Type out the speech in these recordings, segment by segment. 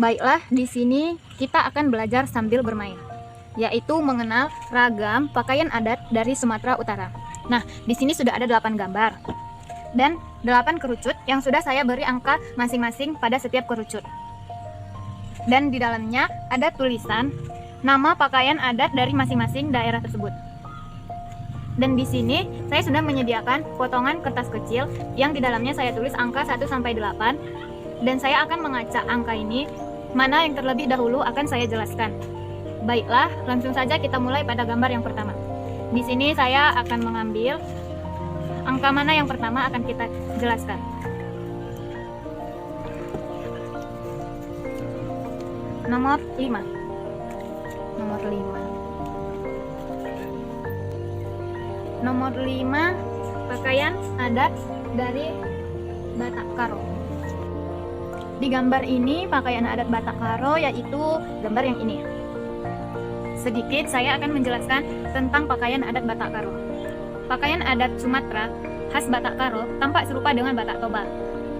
Baiklah, di sini kita akan belajar sambil bermain, yaitu mengenal ragam pakaian adat dari Sumatera Utara. Nah, di sini sudah ada 8 gambar dan 8 kerucut yang sudah saya beri angka masing-masing pada setiap kerucut. Dan di dalamnya ada tulisan nama pakaian adat dari masing-masing daerah tersebut. Dan di sini saya sudah menyediakan potongan kertas kecil yang di dalamnya saya tulis angka 1 sampai 8 dan saya akan mengacak angka ini mana yang terlebih dahulu akan saya jelaskan. Baiklah, langsung saja kita mulai pada gambar yang pertama. Di sini saya akan mengambil angka mana yang pertama akan kita jelaskan. Nomor 5. Nomor 5. Nomor 5, pakaian adat dari Batak Karo. Di gambar ini pakaian adat Batak Karo yaitu gambar yang ini. Sedikit saya akan menjelaskan tentang pakaian adat Batak Karo. Pakaian adat Sumatera khas Batak Karo tampak serupa dengan Batak Toba.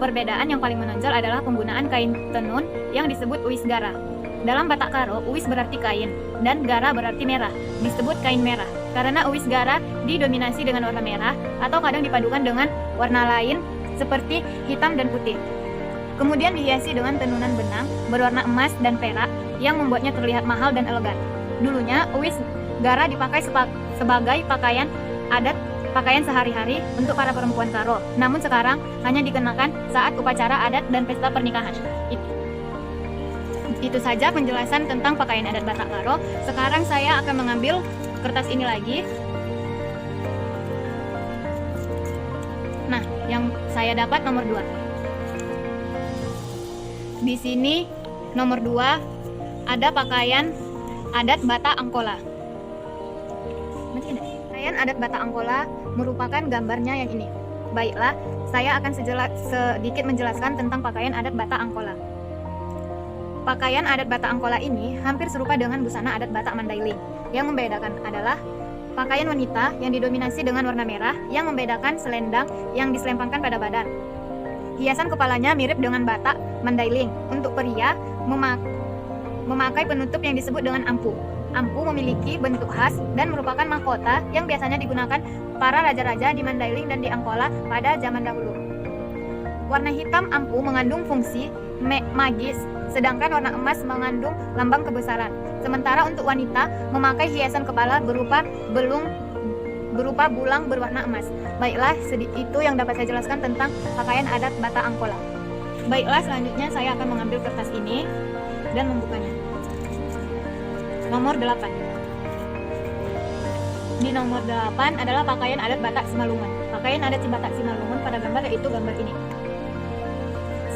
Perbedaan yang paling menonjol adalah penggunaan kain tenun yang disebut uis gara. Dalam Batak Karo, uis berarti kain dan gara berarti merah. Disebut kain merah karena uis gara didominasi dengan warna merah atau kadang dipadukan dengan warna lain seperti hitam dan putih. Kemudian dihiasi dengan tenunan benang berwarna emas dan perak yang membuatnya terlihat mahal dan elegan. Dulunya, uis gara dipakai sebagai pakaian adat, pakaian sehari-hari untuk para perempuan Karo. Namun sekarang hanya dikenakan saat upacara adat dan pesta pernikahan. Itu saja penjelasan tentang pakaian adat Batak Karo. Sekarang saya akan mengambil kertas ini lagi. Nah, yang saya dapat nomor 2. Di sini nomor 2 ada pakaian adat Batak Angkola. Pakaian adat Batak Angkola merupakan gambarnya yang ini. Baiklah, saya akan sedikit menjelaskan tentang pakaian adat Batak Angkola. Pakaian adat Batak Angkola ini hampir serupa dengan busana adat Batak Mandailing. Yang membedakan adalah pakaian wanita yang didominasi dengan warna merah, yang membedakan selendang yang diselempangkan pada badan. Hiasan kepalanya mirip dengan Batak Mandailing. Untuk pria, memakai penutup yang disebut dengan ampu. Ampu memiliki bentuk khas dan merupakan mahkota yang biasanya digunakan para raja-raja di Mandailing dan di Angkola pada zaman dahulu. Warna hitam ampu mengandung fungsi magis, sedangkan warna emas mengandung lambang kebesaran. Sementara untuk wanita, memakai hiasan kepala berupa bulang berwarna emas. Baiklah, itu yang dapat saya jelaskan tentang pakaian adat Batak Angkola. Baiklah, selanjutnya saya akan mengambil kertas ini dan membukanya. Nomor 8. Di nomor 8 adalah pakaian adat Batak Simalungun. Pakaian adat Batak Simalungun pada gambar yaitu gambar ini.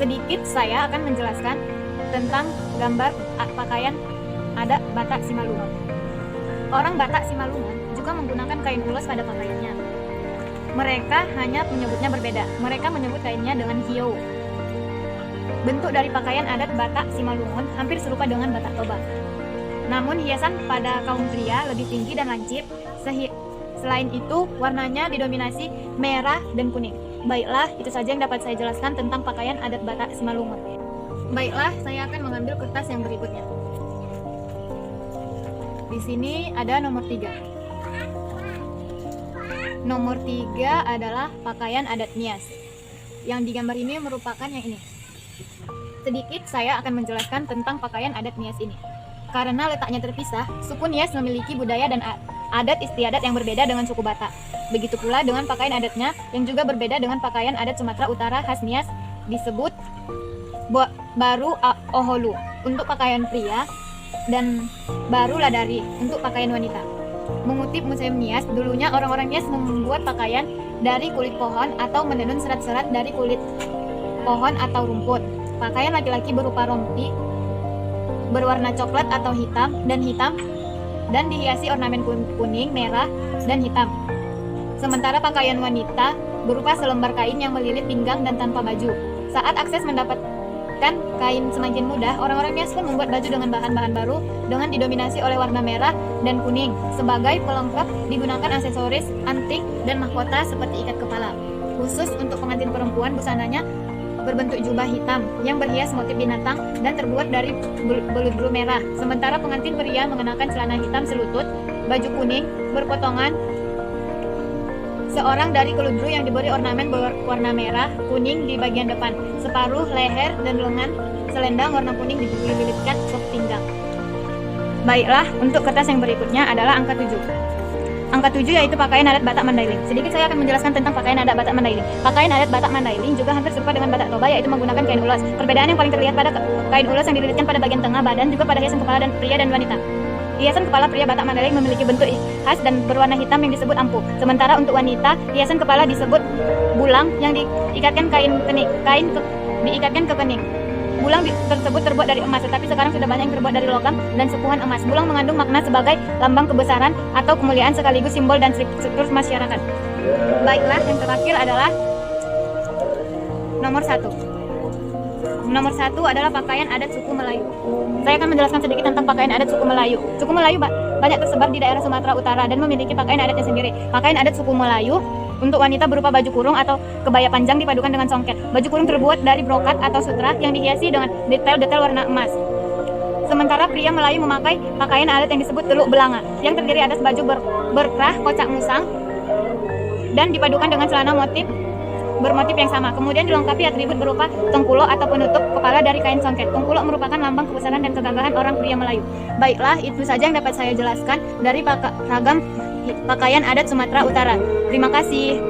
Sedikit saya akan menjelaskan tentang gambar pakaian adat Batak Simalungun. Orang Batak Simalungun juga menggunakan kain ulos pada pakaiannya. Mereka hanya menyebutnya berbeda. Mereka menyebut kainnya dengan hiyo. Bentuk dari pakaian adat Batak Simalungun hampir serupa dengan Batak Toba. Namun hiasan pada kaum pria lebih tinggi dan lancip. Selain itu, warnanya didominasi merah dan kuning. Baiklah, itu saja yang dapat saya jelaskan tentang pakaian adat Batak Simalungun. Baiklah, saya akan mengambil kertas yang berikutnya. Di sini ada nomor 3. Nomor 3 adalah pakaian adat Nias. Yang di gambar ini merupakan yang ini. Sedikit saya akan menjelaskan tentang pakaian adat Nias ini. Karena letaknya terpisah, suku Nias memiliki budaya dan adat istiadat yang berbeda dengan suku Batak. Begitu pula dengan pakaian adatnya yang juga berbeda dengan pakaian adat Sumatera Utara khas Nias disebut baru oholu untuk pakaian pria dan baru ladari untuk pakaian wanita. Mengutip Museum Nias, dulunya orang-orang Nias membuat pakaian dari kulit pohon atau menenun serat-serat dari kulit pohon atau rumput. Pakaian laki-laki berupa rompi berwarna coklat atau hitam dan dihiasi ornamen kuning, merah, dan hitam. Sementara pakaian wanita berupa selembar kain yang melilit pinggang dan tanpa baju. Saat akses mendapatkan kain semakin mudah, orang-orang Nias pun membuat baju dengan bahan-bahan baru dengan didominasi oleh warna merah dan kuning. Sebagai pelengkap digunakan aksesoris, antik, dan mahkota seperti ikat kepala. Khusus untuk pengantin perempuan, busananya berbentuk jubah hitam yang berhias motif binatang dan terbuat dari beludru merah. Sementara pengantin pria mengenakan celana hitam selutut, baju kuning berpotongan seorang dari keludru yang diberi ornamen berwarna merah kuning di bagian depan, separuh leher dan lengan selendang warna kuning dililitkan sop pinggang. Baiklah, untuk kertas yang berikutnya adalah angka 7. Angka 7 yaitu pakaian adat Batak Mandailing. Sedikit saya akan menjelaskan tentang pakaian adat Batak Mandailing. Pakaian adat Batak Mandailing juga hampir serupa dengan Batak Toba, yaitu menggunakan kain ulos. Perbedaan yang paling terlihat pada kain ulos yang dililitkan pada bagian tengah badan, juga pada hiasan kepala dan pria dan wanita. Hiasan kepala pria Batak Mandailing memiliki bentuk khas dan berwarna hitam yang disebut ampu. Sementara untuk wanita, hiasan kepala disebut bulang yang diikatkan diikatkan ke kening. Bulang tersebut terbuat dari emas, tetapi sekarang sudah banyak yang terbuat dari logam dan sepuhan emas. Bulang mengandung makna sebagai lambang kebesaran atau kemuliaan sekaligus simbol dan struktur masyarakat. Baiklah, yang terakhir adalah nomor 1. Nomor 1 adalah pakaian adat suku Melayu. Saya akan menjelaskan sedikit tentang pakaian adat suku Melayu. Suku Melayu banyak tersebar di daerah Sumatera Utara dan memiliki pakaian adatnya sendiri. Pakaian adat suku Melayu untuk wanita berupa baju kurung atau kebaya panjang dipadukan dengan songket. Baju kurung terbuat dari brokat atau sutra yang dihiasi dengan detail-detail warna emas. Sementara pria Melayu memakai pakaian adat yang disebut teluk belanga, yang terdiri atas baju berkerah kocak musang dan dipadukan dengan celana bermotif yang sama. Kemudian dilengkapi atribut berupa tengkulo atau penutup kepala dari kain songket. Tengkulo merupakan lambang kebesaran dan kegagahan orang pria Melayu. Baiklah, itu saja yang dapat saya jelaskan dari ragam pakaian adat Sumatera Utara. Terima kasih.